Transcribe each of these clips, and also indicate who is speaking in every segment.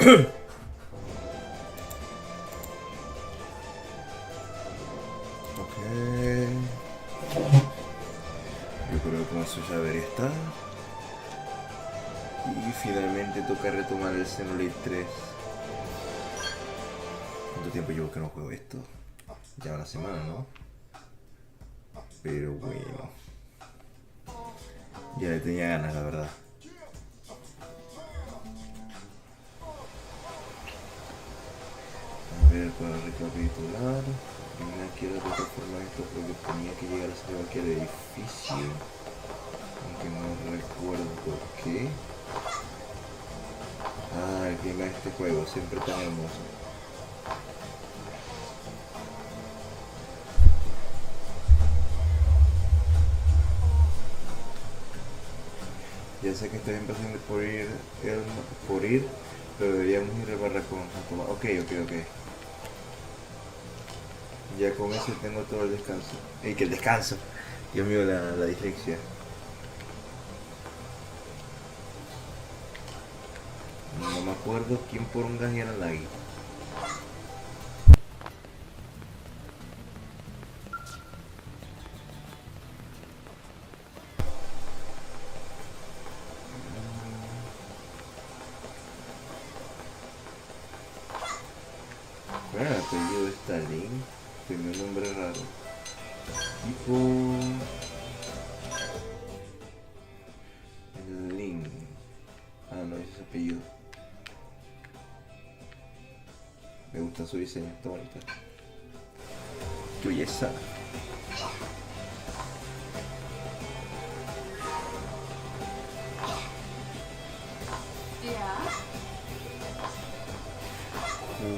Speaker 1: Ok. Yo creo que con eso ya debería estar. Y finalmente toca retomar el Xenoblade 3. ¿Cuánto tiempo llevo que no juego esto? Ya una semana, ¿no? Pero bueno. Ya le tenía ganas, la verdad. A ver, para recapitular. Primero quiero transformar esto porque tenía que llegar a ese aquel edificio. Aunque no recuerdo por qué. Ah, el clima de este juego, siempre tan hermoso. Ya sé que estoy empezando por ir, pero deberíamos ir al barracón a tomar. Ok. Ya con eso tengo todo el descanso. ¡Ey, que el descanso! Dios mío, la dislexia. No me acuerdo quién por un gas era Lagui. ¿Cuál era el apellido de Stalin? Tiene un nombre raro. Tipo... Lin. Ah, no, ese es apellido. Me gusta su diseño, está bonita. ¡Qué belleza!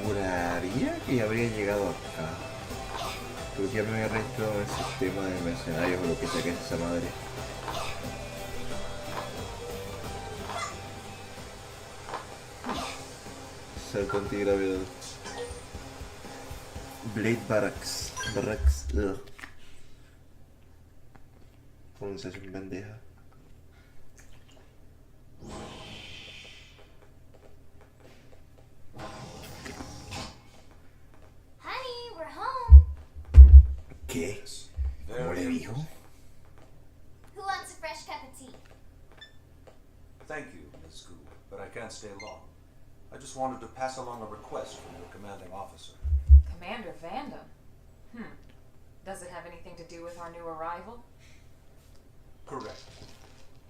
Speaker 1: Juraría que ya habría llegado acá. Creo que ya me había registrado en el sistema de mercenarios o lo que sea que es esa madre. Salto antigravedad. Blade Barracks. Ugh. Pronunciación pendeja.
Speaker 2: Honey, we're home.
Speaker 1: ¿Qué? ¿Cómo le dijo?
Speaker 2: Who wants a fresh cup of tea?
Speaker 3: Thank you, Miss Gu, but I can't stay long. I just wanted to pass along a request from your commanding officer.
Speaker 4: Commander Vandam? Does it have anything to do with our new arrival?
Speaker 3: Correct.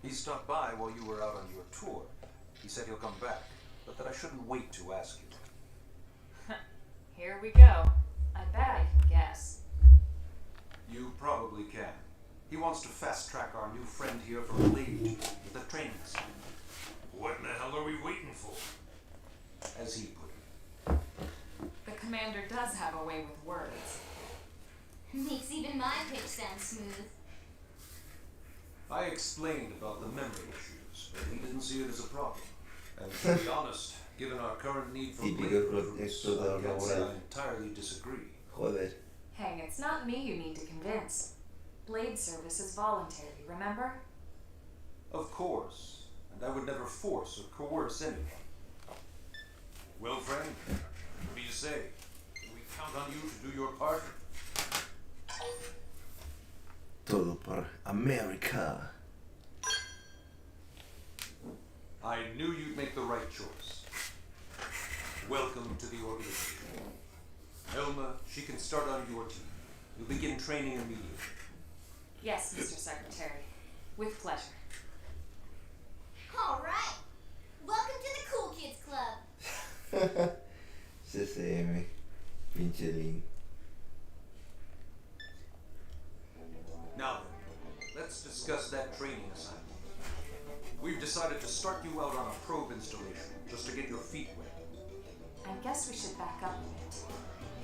Speaker 3: He stopped by while you were out on your tour. He said he'll come back, but that I shouldn't wait to ask you.
Speaker 4: Here we go. I bet I can guess.
Speaker 3: You probably can. He wants to fast-track our new friend here from Blade with the training assignment.
Speaker 5: What in the hell are we waiting for?
Speaker 3: As he put it.
Speaker 4: The commander does have a way with words.
Speaker 2: Makes even my pitch sound smooth.
Speaker 3: I explained about the memory issues, but he didn't see it as a problem. And to be honest, given our current need for blade recruits, I can't say I entirely disagree.
Speaker 1: Joder.
Speaker 4: Hey, it's not me you need to convince. Blade service is voluntary, remember?
Speaker 3: Of course, and I would never force or coerce anyone.
Speaker 5: Well, friend, what do you say? Can we count on you to do your part?
Speaker 1: Todo por America.
Speaker 3: I knew you'd make the right choice. Welcome to the organization. Elma, she can start on your team. You'll begin training immediately.
Speaker 4: Yes, Mr. Secretary. With pleasure.
Speaker 2: All right. Welcome to the Cool Kids Club.
Speaker 1: CCM. Pinche Lin.
Speaker 3: Now then, let's discuss that training assignment. We've decided to start you out on a probe installation, just to get your feet wet.
Speaker 4: I guess we should back up a bit.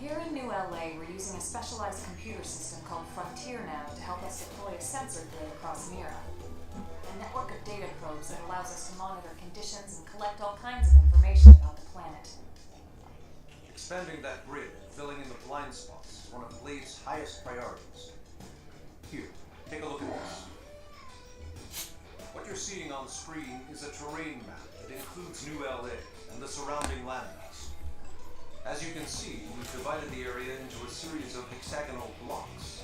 Speaker 4: Here in New LA, we're using a specialized computer system called Frontier now to help us deploy a sensor grid across Mira. A network of data probes that allows us to monitor conditions and collect all kinds of information about the planet.
Speaker 3: Expanding that grid and filling in the blind spots is one of Blade's highest priorities. Here, take a look at this. What you're seeing on the screen is a terrain map that includes New LA and the surrounding landmass. As you can see, we've divided the area into a series of hexagonal blocks.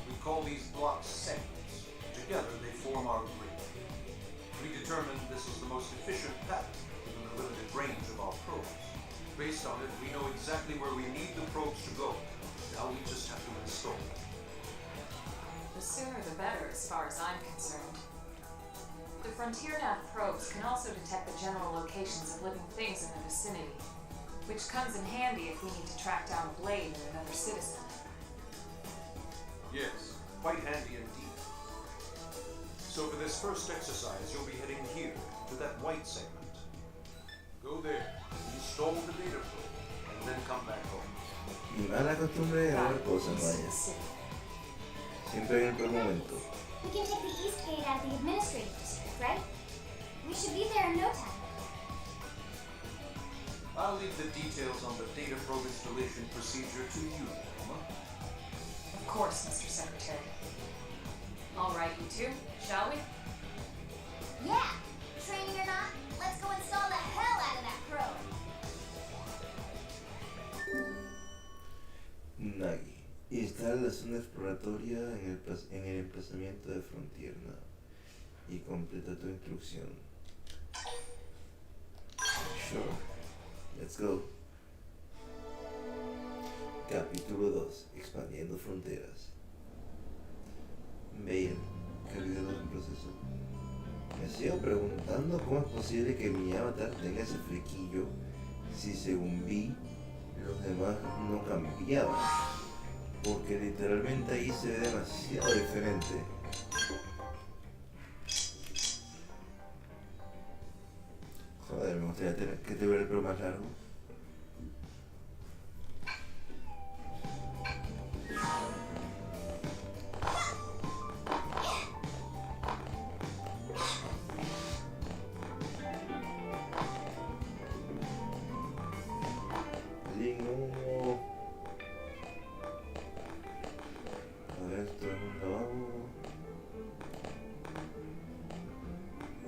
Speaker 3: We call these blocks segments. Together, they form our grid. We determined this is the most efficient path given the limited range of our probes. Based on it, we know exactly where we need the probes to go. Now we just have to install them.
Speaker 4: The sooner the better, as far as I'm concerned. The Frontier Nav probes can also detect the general locations of living things in the vicinity, which comes in handy if we need to track down Blade or another citizen.
Speaker 3: Yes, quite handy indeed. So for this first exercise, you'll be heading here, to that white segment. Go there, install the data probe, and then come back home.
Speaker 1: Mi mala costumbre de grabar cosas, vaya. Siempre en el peor momento.
Speaker 2: We can take the east gate out of the administrative district, right? We should be there in no time.
Speaker 3: I'll leave the details on the data probe installation procedure to you, Emma.
Speaker 4: Of course, Mr. Secretary. All right, you two, shall we?
Speaker 2: Yeah! Training or not, let's go install the hell out of that probe!
Speaker 1: Nagi. Instala la zona exploratoria en el emplazamiento de Frontier Nav y completa tu instrucción. Sure. Let's go. Capítulo 2. Expandiendo fronteras. Bale, cargador en proceso. Me sigo preguntando cómo es posible que mi avatar tenga ese flequillo si según vi los demás no cambiaban. Porque literalmente ahí se ve demasiado diferente. Joder, me gustaría tener que tuviera el pelo más largo. Lingo. A ver, esto es un lavabo.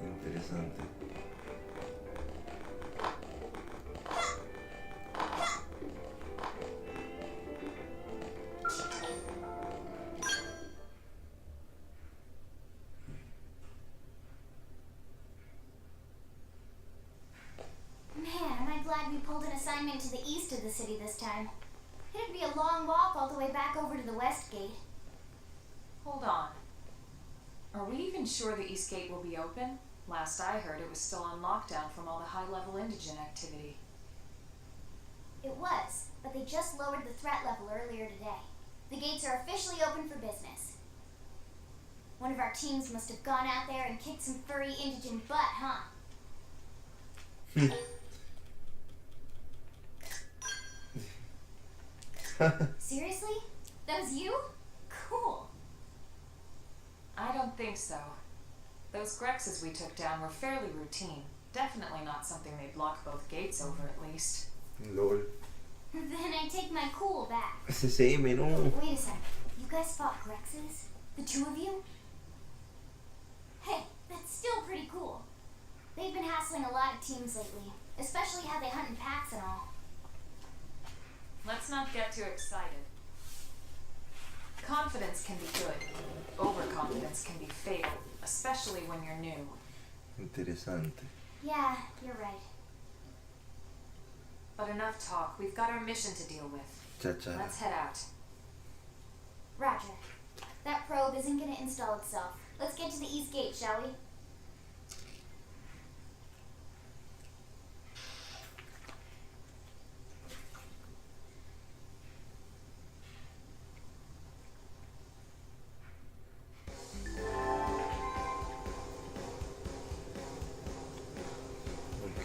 Speaker 1: Interesante.
Speaker 2: Man, am I glad we pulled an assignment to the east of the city this time. It'd be a long walk all the way back over to the west gate.
Speaker 4: Hold on. Are we even sure the East Gate will be open? Last I heard, it was still on lockdown from all the high-level indigent activity.
Speaker 2: It was, but they just lowered the threat level earlier today. The gates are officially open for business. One of our teams must have gone out there and kicked some furry indigent butt, huh? Seriously? That was you? Cool.
Speaker 4: I don't think so. Those Grexes we took down were fairly routine. Definitely not something they'd lock both gates over, at least.
Speaker 1: LOL.
Speaker 2: Then I take my cool back.
Speaker 1: Sí, no.
Speaker 2: Wait a sec. You guys fought Grexes? The two of you? Hey, that's still pretty cool. They've been hassling a lot of teams lately, especially how they hunt in packs and all.
Speaker 4: Let's not get too excited. Confidence can be good. Overconfidence can be fatal, especially when you're new.
Speaker 1: Interesante.
Speaker 2: Yeah, you're right.
Speaker 4: But enough talk. We've got our mission to deal with.
Speaker 1: Chachara.
Speaker 4: Let's head out.
Speaker 2: Roger. That probe isn't gonna install itself. Let's get to the east gate, shall we?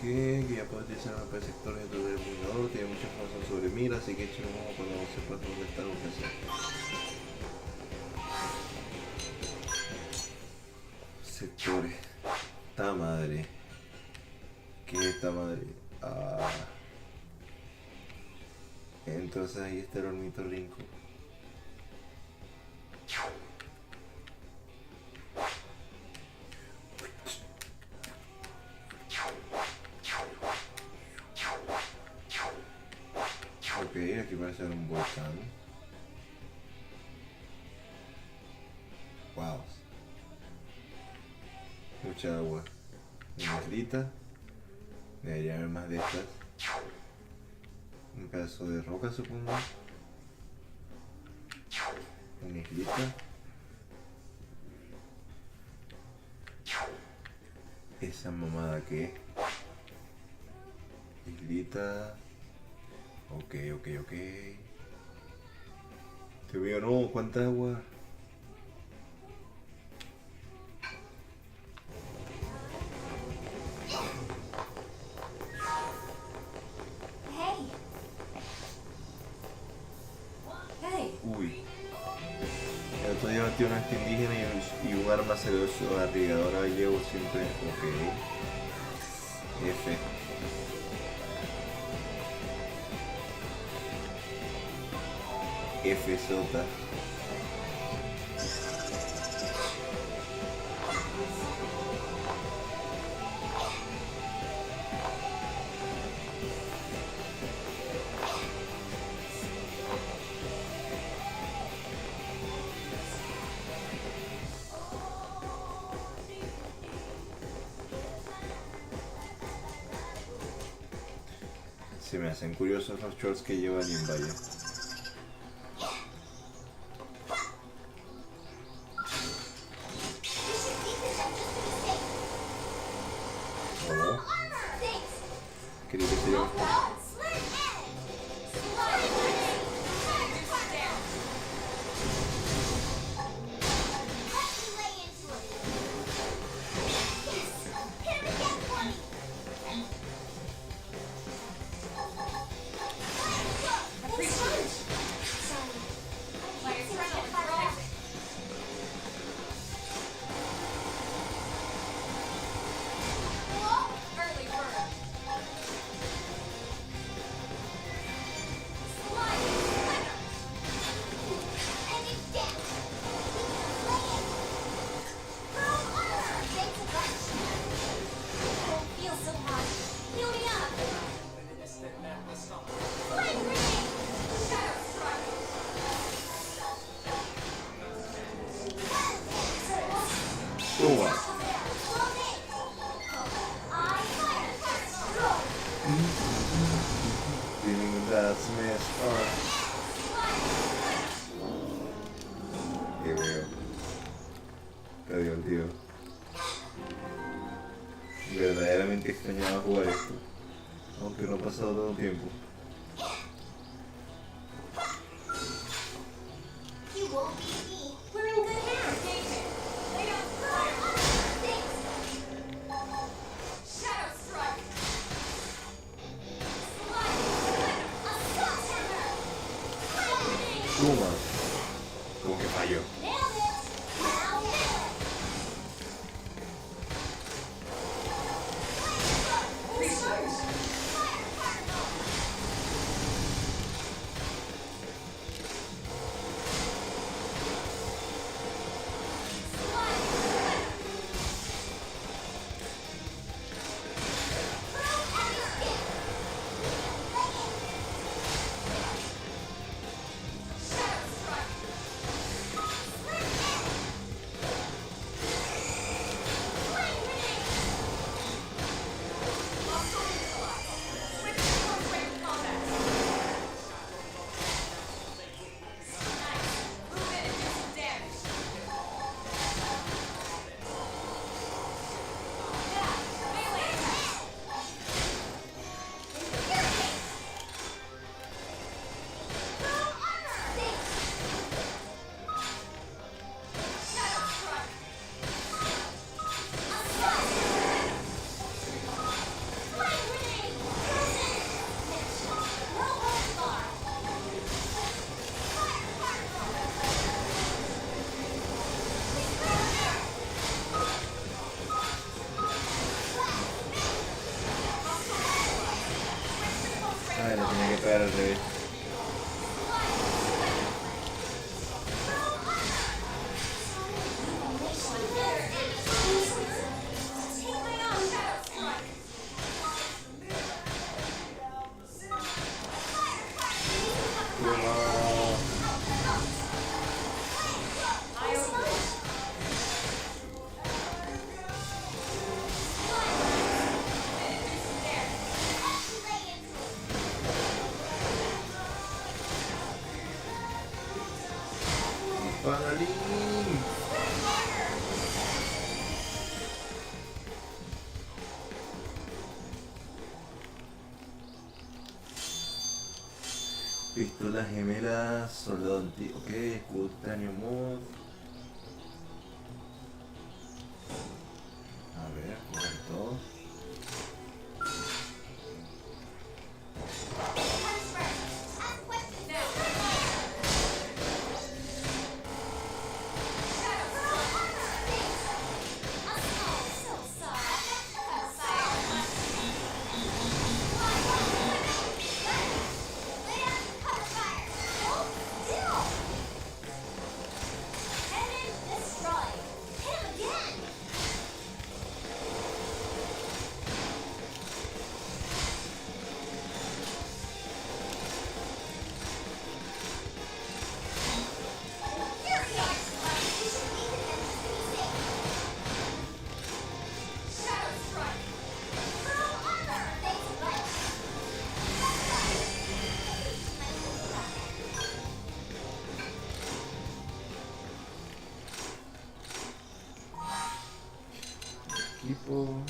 Speaker 1: Que ya puede utilizar mapa de sectores dentro del vulneador, tiene mucha información sobre mira, así que echemos un ojo cuando sepa dónde está lo que hacer. Sectores. Ta madre. ¿Qué es esta madre? Ah. Entonces ahí está el ornitorrinco. Ok, aquí parece haber un volcán. Wow. Mucha agua. Una islita. Debería haber más de estas. Un pedazo de roca, supongo. Una islita. Esa mamada que islita. Ok. Te veo, no, cuánta agua. Uy. El otro día metí una bestia indígena y un arma celoso arriesgadora llevo siempre. Ok. F. F sota. Se me hacen curiosos los shorts que lleva el Invaya. Quería que se yo. Qué veo. Está divertido. Verdaderamente extrañaba jugar esto, aunque no ha pasado todo el tiempo. Toma. Como que falló. Ay, lo tenía que pegar al revés. Pistola gemela, soldado anti... Ok, escudo titanio mod. A ver, jugar todo. Equipo.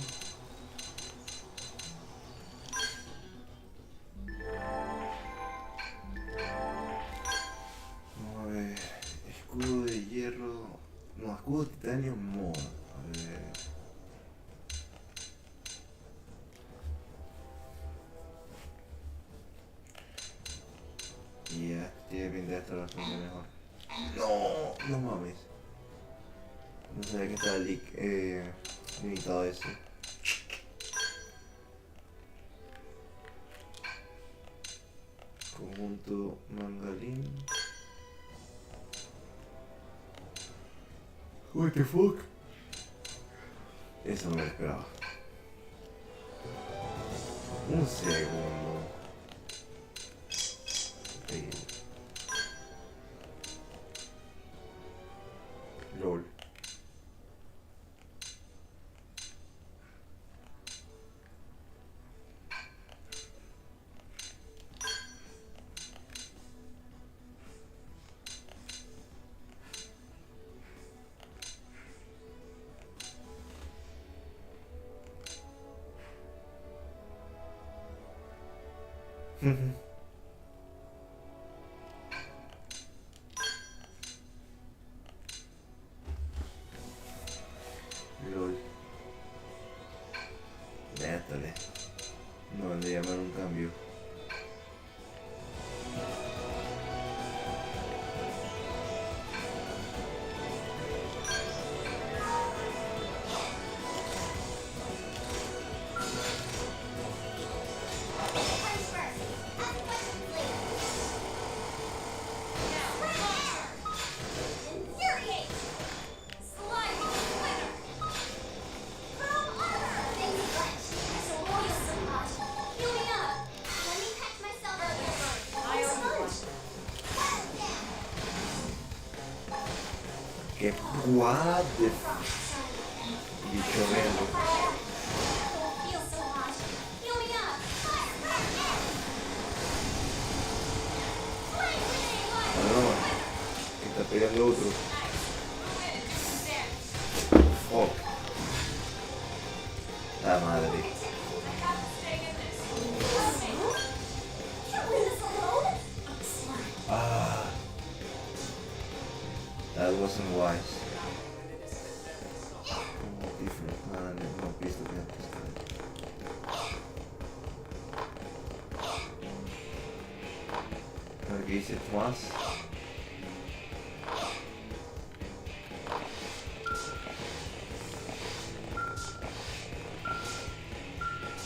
Speaker 1: Vamos a ver. Escudo de hierro. No, escudo de titanio mod. A ver. Y ya, tiene pinta de estar bastante mejor. No, no mames. No sabía que estaba limitado a eso. Conjunto mangalín. What the fuck? Eso no me lo esperaba. Un segundo. LOL. LOL. Métale. No van a llamar un cambio. Que what the bicho verde. No, está pegando otro. Oh. La madre. Ah. That wasn't wise. Different planet, no visto que antes. A ver qué dice Tomás.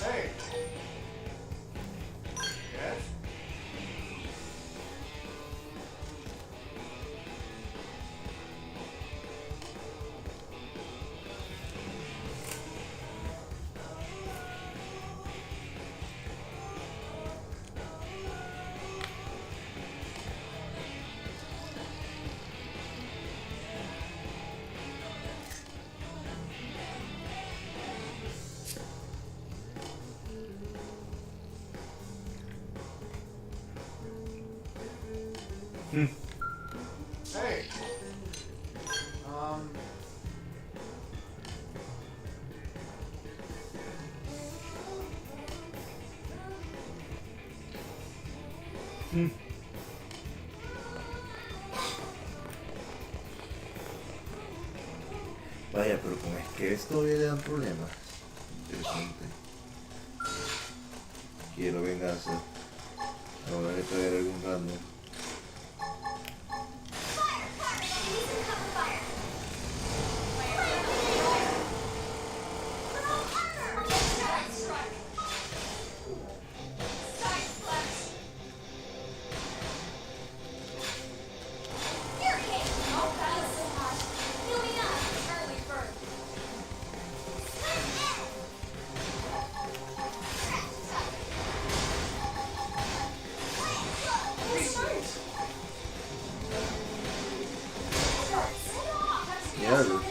Speaker 5: Hey! Yes? Hey!
Speaker 1: jefes todavía le dan problemas. Interesante. Quiero venganza. Ahora le traeré algún random. Diablo.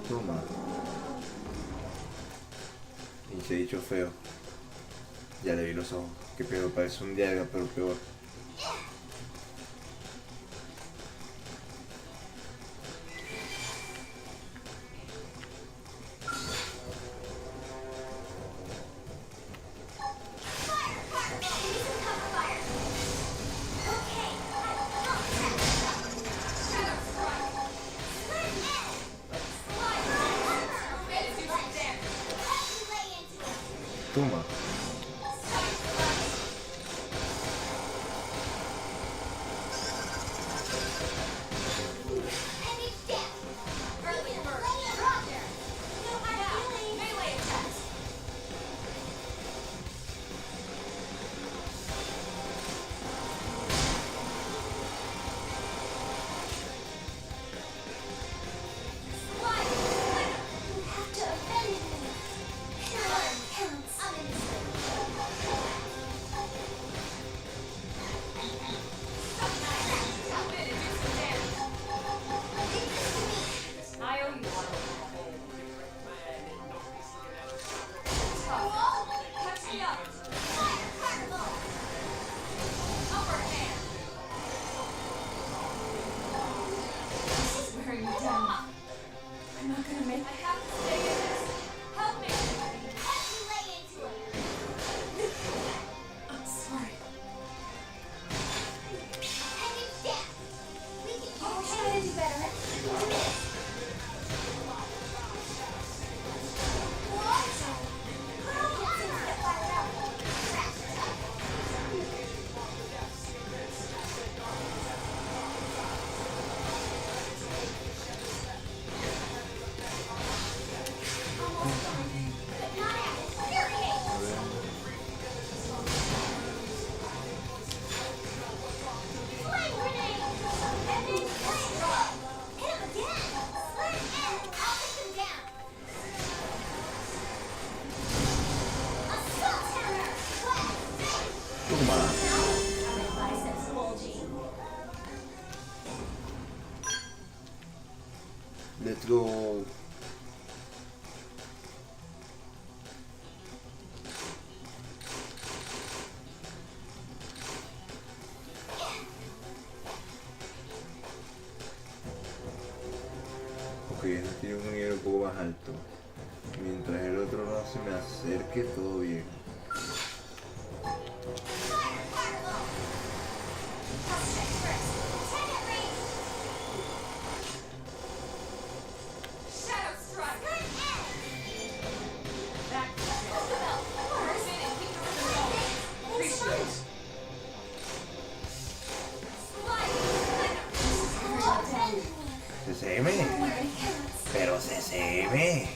Speaker 1: Toma. Pinche dicho feo. Ya le vi los ojos. Que peor, parece un diagra, pero peor. Toma. Let's go. Ok, este tiene un nivel un poco más alto. Mientras el otro no se me acerque, todo bien. CCM, pero CCM.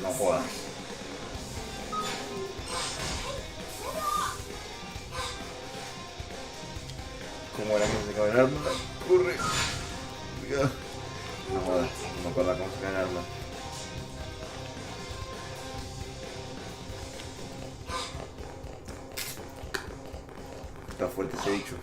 Speaker 1: No jodas. ¿Cómo era que se acaba el arma? Corre. No jodas, no me acuerdo cómo se cae el arma. Está fuerte ese bicho.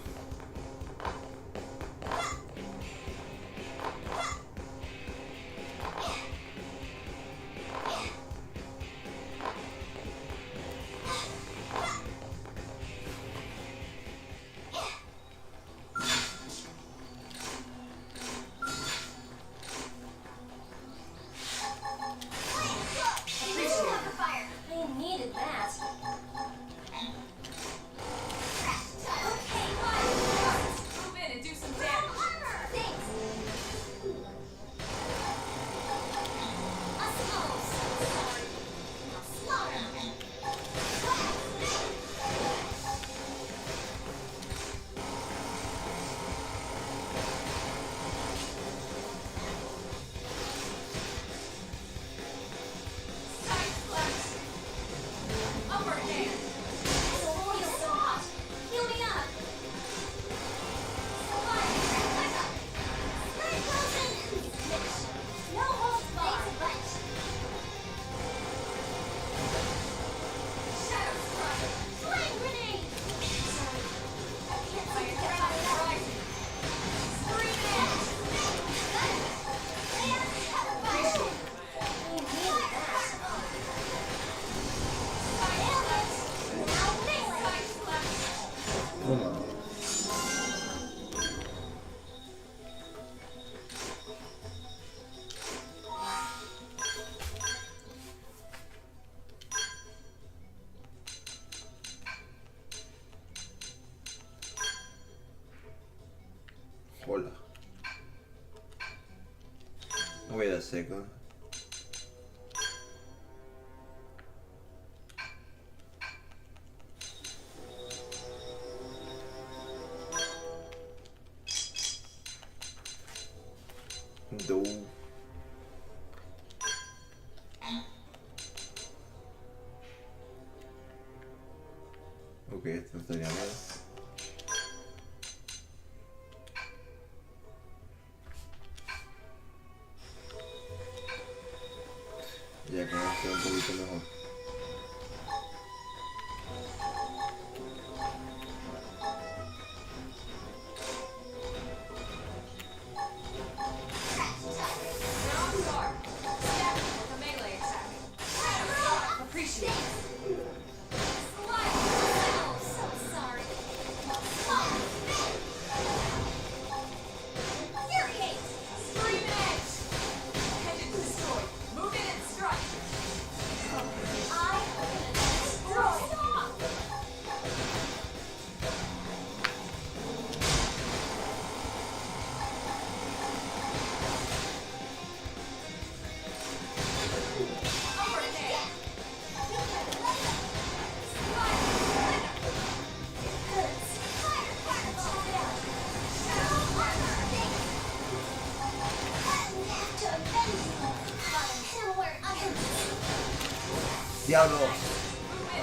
Speaker 1: Hola. Voy a dar seco. Do. Ok, esto estaría mal. Ya con esto un poquito mejor. ¡Diablo!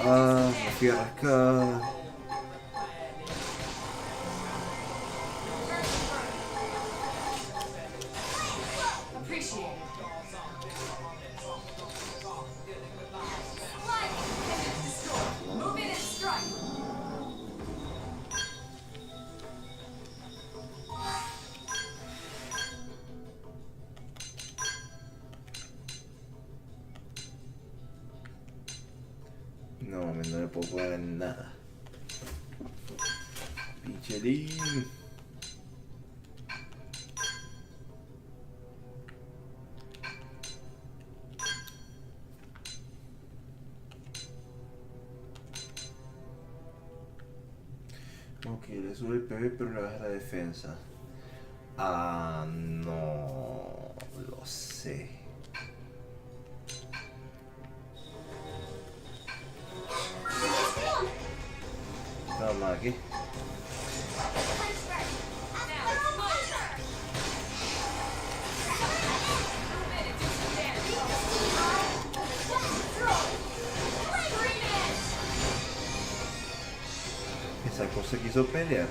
Speaker 1: Ah, me fui a rascar. No, no le puedo poner en nada. Pinchelín. Ok, le sube el PV pero le baja la defensa. Ah, no lo sé. Vamos aquí. Esa cosa quiso pelear.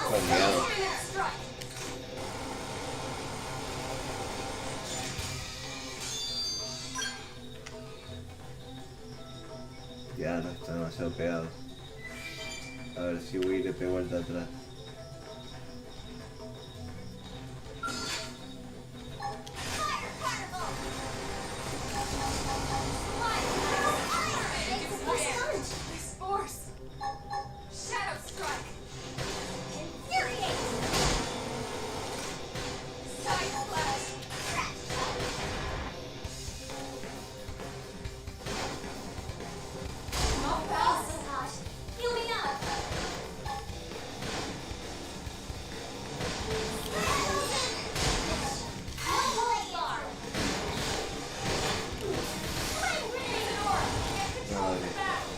Speaker 1: Cambiado. Ya no está demasiado pegado. A ver si voy y le pego al de atrás.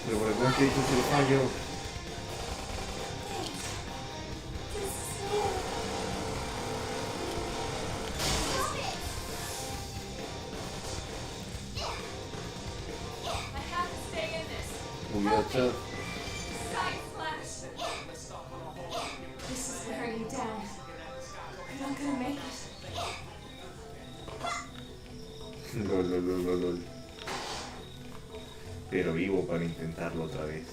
Speaker 1: Pero por alguna que he dicho se lo fallo. Hubiera hecho.
Speaker 4: This is wearing you down. You're not gonna make it.
Speaker 1: Lol. Pero vivo para intentarlo otra vez.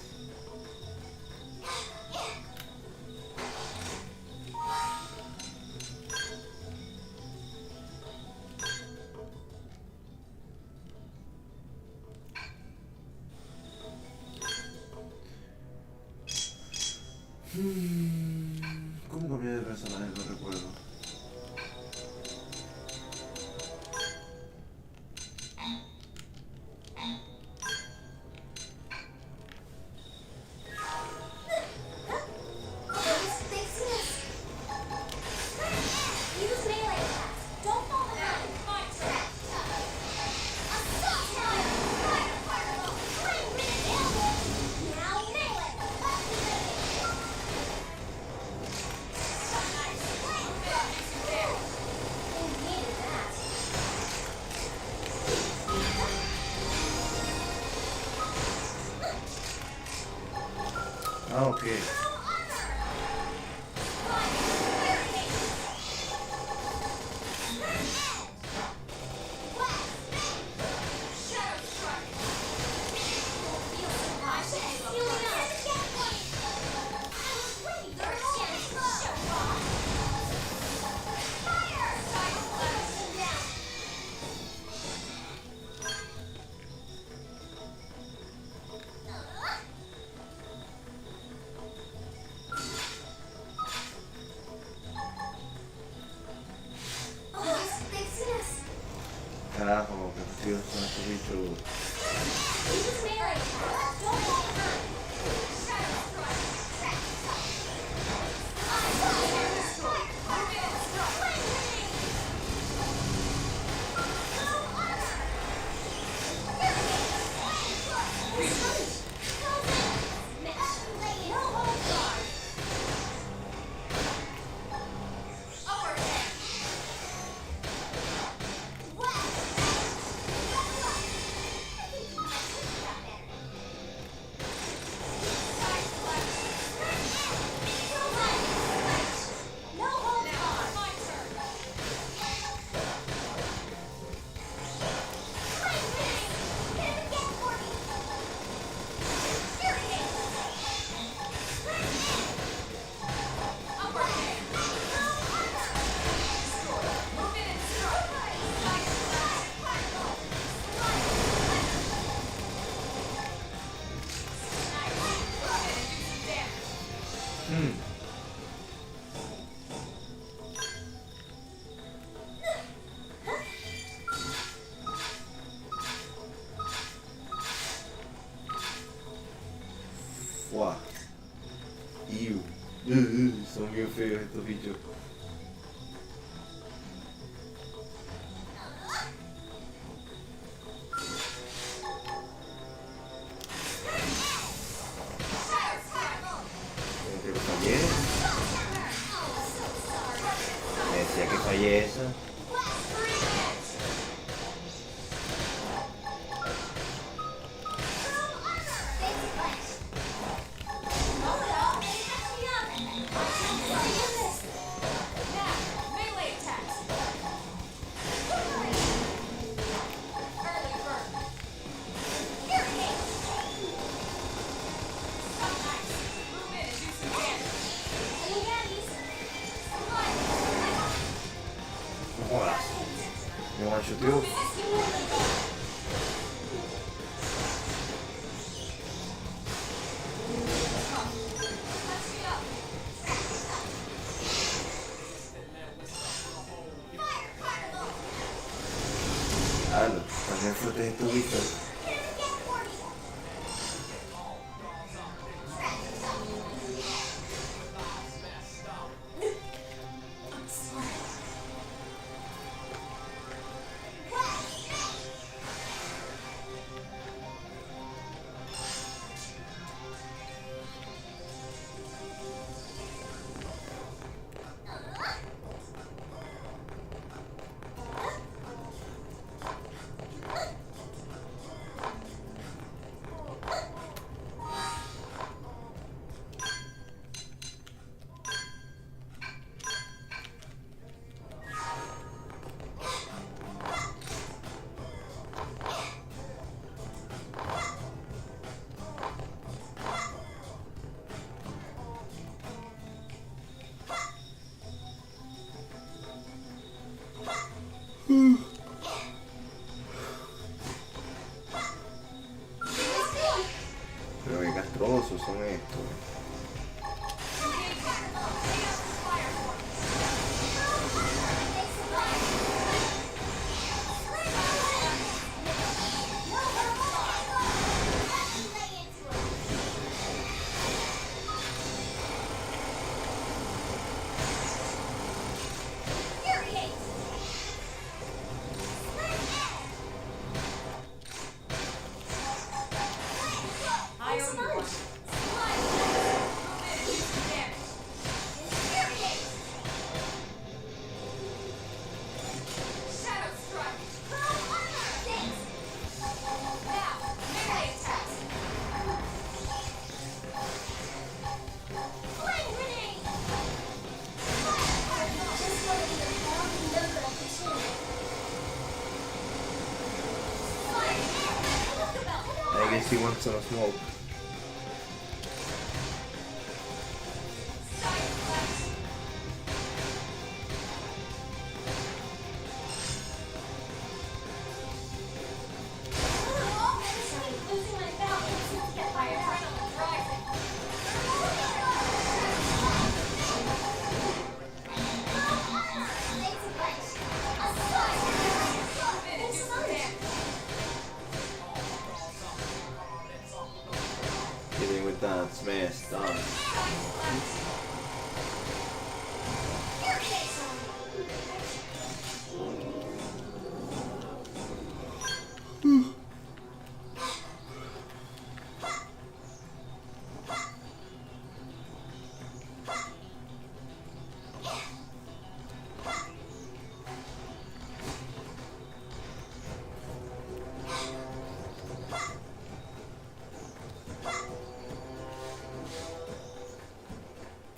Speaker 1: ¿Cómo cambié de personaje? No recuerdo. Ah, ok. Carajo, que fastidio con estos bichos. Fuá. Iu. Son bien feos estos bichos. Como que fallé. Me decía que fallé esa. me one-shoteó. Ah, no, también fue tu vista. Pero qué castrosos son estos. I guess he wants some smoke. Hitting with that smash done.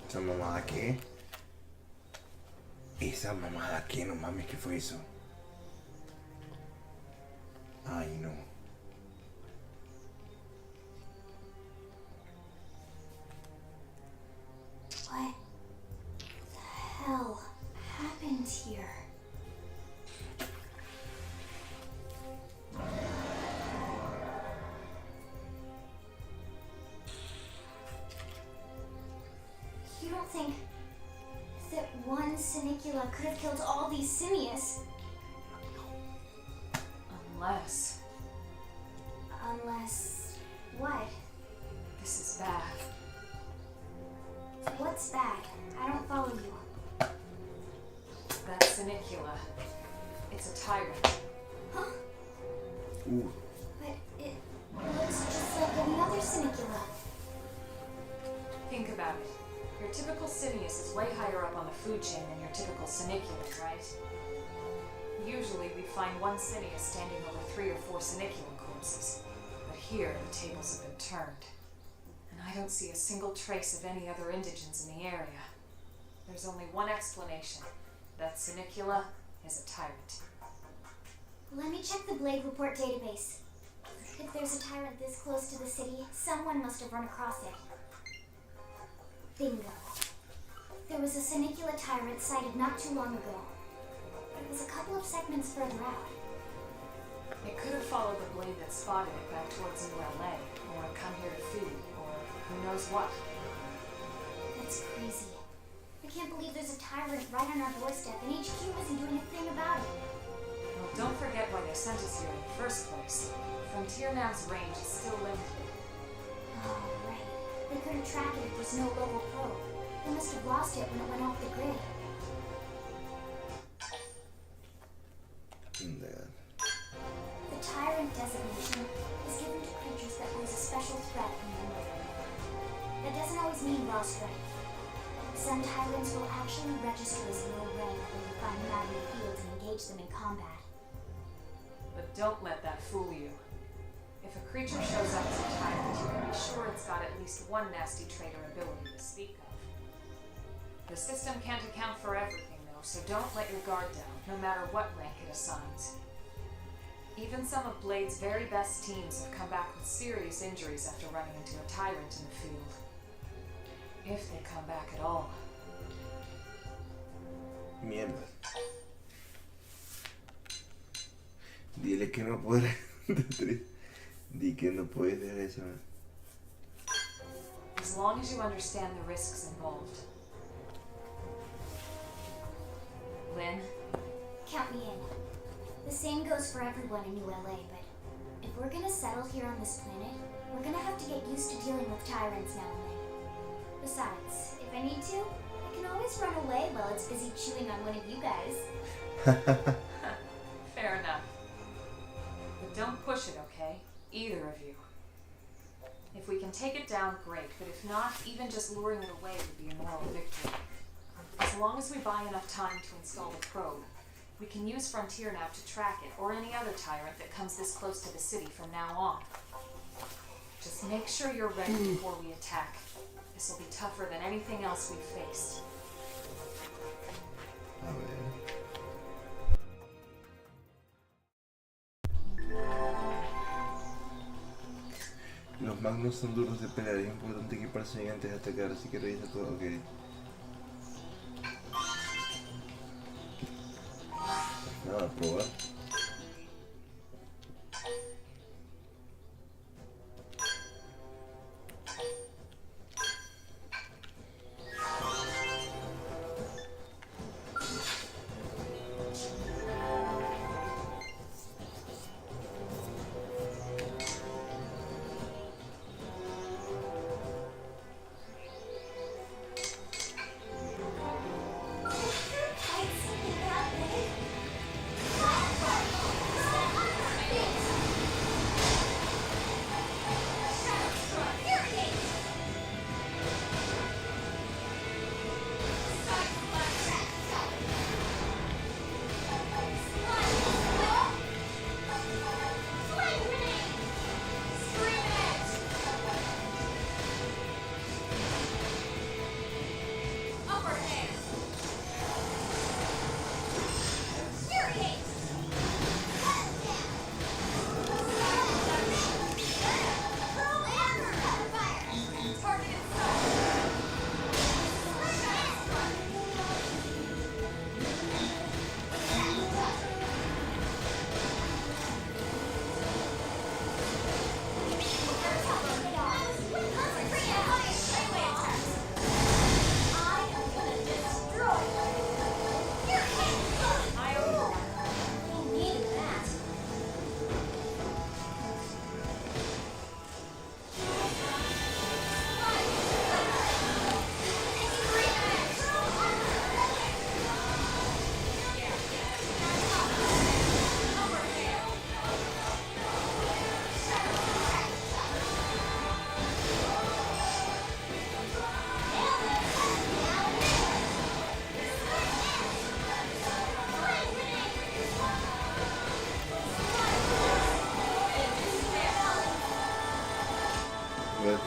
Speaker 1: ¿Esa mamada qué? ¿Esa mamada qué? No mames, ¿qué fue eso? Ay, no.
Speaker 2: What the hell happened here? You don't think that one Sinicula could have killed all these simius?
Speaker 4: Unless
Speaker 2: Unless... what?
Speaker 4: this is bad.
Speaker 2: What's bad? I don't follow you.
Speaker 4: That Sinicula. It's a tyrant.
Speaker 2: Huh?
Speaker 1: Ooh.
Speaker 2: But it looks just like any other Sinicula.
Speaker 4: Think about it. Your typical Simius is way higher up on the food chain than your typical Siniculus, right? Usually we find one Simius standing over 3 or 4 Sinicula corpses. But here the tables have been turned. And I don't see a single trace of any other indigents in the area. There's only one explanation. That Sinicula is a tyrant.
Speaker 2: Let me check the Blade Report database. If there's a tyrant this close to the city, someone must have run across it. Bingo. There was a Sinicula tyrant sighted not too long ago. but it was a couple of segments further out.
Speaker 4: It could have followed the blade that spotted it back towards New LA, or come here to feed, or who knows what.
Speaker 2: That's crazy. I can't believe there's a tyrant right on our doorstep and HQ isn't doing a thing about it.
Speaker 4: Well, don't forget why they sent us here in the first place. Frontier Nav's range is still limited.
Speaker 2: Oh, right. They couldn't track it if there's no local probe. They must have lost it when it went off the grid. The tyrant designation is given to creatures that pose a special threat in the world. That doesn't always mean raw strength. Some tyrants will actually register as low rank when you find them out in the field and engage them in combat.
Speaker 4: But don't let that fool you. If a creature shows up as a tyrant, you can be sure it's got at least one nasty trait or ability to speak of. The system can't account for everything, though, so don't let your guard down, no matter what rank it assigns. Even some of Blade's very best teams have come back with serious injuries after running into a tyrant in the field. If they come back at all.
Speaker 1: Mierda. Dile que no puede. Di que no puedes dejar eso.
Speaker 4: As long as you understand the risks involved. Lynn?
Speaker 2: Count me in. The same goes for everyone in New LA, but if we're gonna settle here on this planet, we're gonna have to get used to dealing with tyrants now and then. Besides, if I need to, I can always run away while it's busy chewing on one of you guys.
Speaker 4: Fair enough. But don't push it, okay? Either of you. If we can take it down, great, but if not, even just luring it away would be a moral victory. As long as we buy enough time to install the probe, we can use Frontier Nav to track it, or any other tyrant that comes this close to the city from now on. Just make sure you're ready before we attack. This will be tougher than anything else we've faced.
Speaker 1: A ver. Los magnos son duros de pelear, es importante equiparse bien antes de atacar, así que revisa todo, ok. Nada, a probar.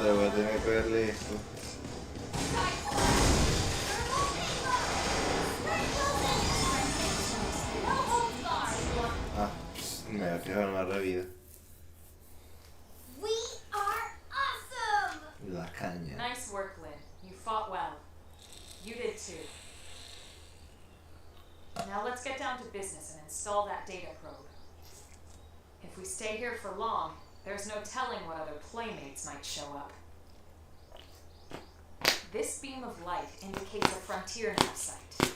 Speaker 1: Voy a tener que pegarle esto. Ah, me va a fijar una revida.
Speaker 2: We are awesome!
Speaker 1: La caña.
Speaker 4: Nice work, Lynn. You fought well. You did too. Now let's get down to business and install that data probe. If we stay here for long, there's no telling what other playmates might show up. This beam of light indicates a frontier nav site.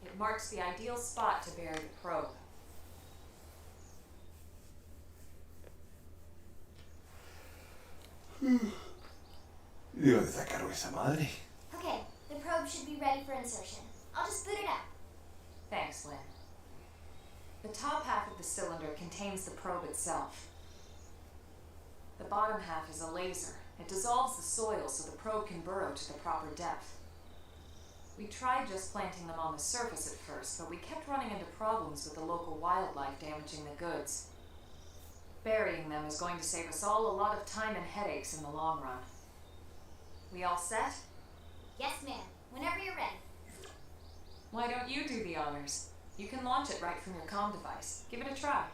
Speaker 4: It marks the ideal spot to bury the probe.
Speaker 1: ¿De dónde sacaron esa madre?
Speaker 2: Okay, the probe should be ready for insertion. I'll just boot it up.
Speaker 4: Thanks, Lynn. The top half of the cylinder contains the probe itself. The bottom half is a laser. It dissolves the soil so the probe can burrow to the proper depth. We tried just planting them on the surface at first, but we kept running into problems with the local wildlife damaging the goods. Burying them is going to save us all a lot of time and headaches in the long run. We all set?
Speaker 2: Yes, ma'am. Whenever you're ready.
Speaker 4: Why don't you do the honors? You can launch it right from your comm device. Give it a try.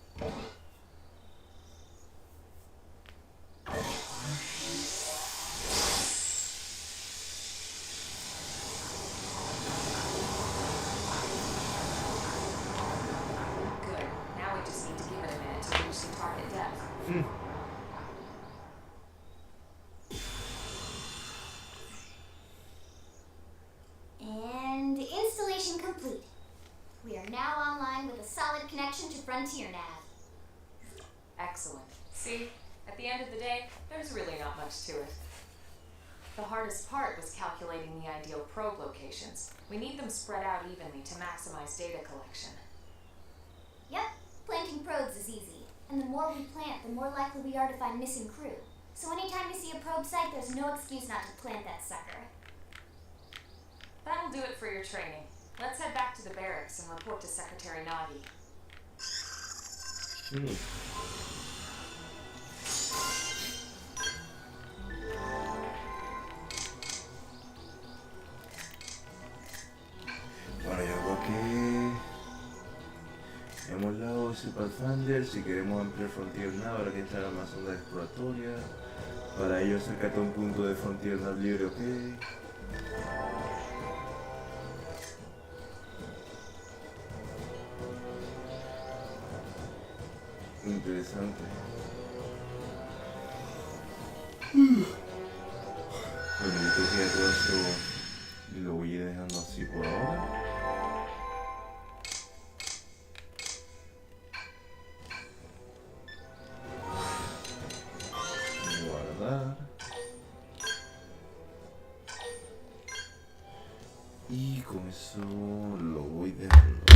Speaker 4: Good. Now we just need to give it a minute to reach the target depth.
Speaker 2: And installation complete. We are now online with a solid connection to Frontier Nav.
Speaker 4: Excellent. See, at the end of the day, there's really not much to it. The hardest part was calculating the ideal probe locations. We need them spread out evenly to maximize data collection.
Speaker 2: Yep, planting probes is easy. And the more we plant, the more likely we are to find missing crew. So anytime you see a probe site, there's no excuse not to plant that sucker.
Speaker 4: That'll do it for your training. Let's head back to the barracks and report to Secretary Nagi.
Speaker 1: Bueno, yo creo que hemos dado ese Pathfinder. Si queremos ampliar Frontier Nav, habrá que entrar a más ondas exploratorias. Para ello, acércate a un punto de Frontier Nav libre, ok. Interesante. Bueno, yo creo que ya todo eso lo voy a ir dejando así por ahora. Guardar. Y con eso lo voy dejando.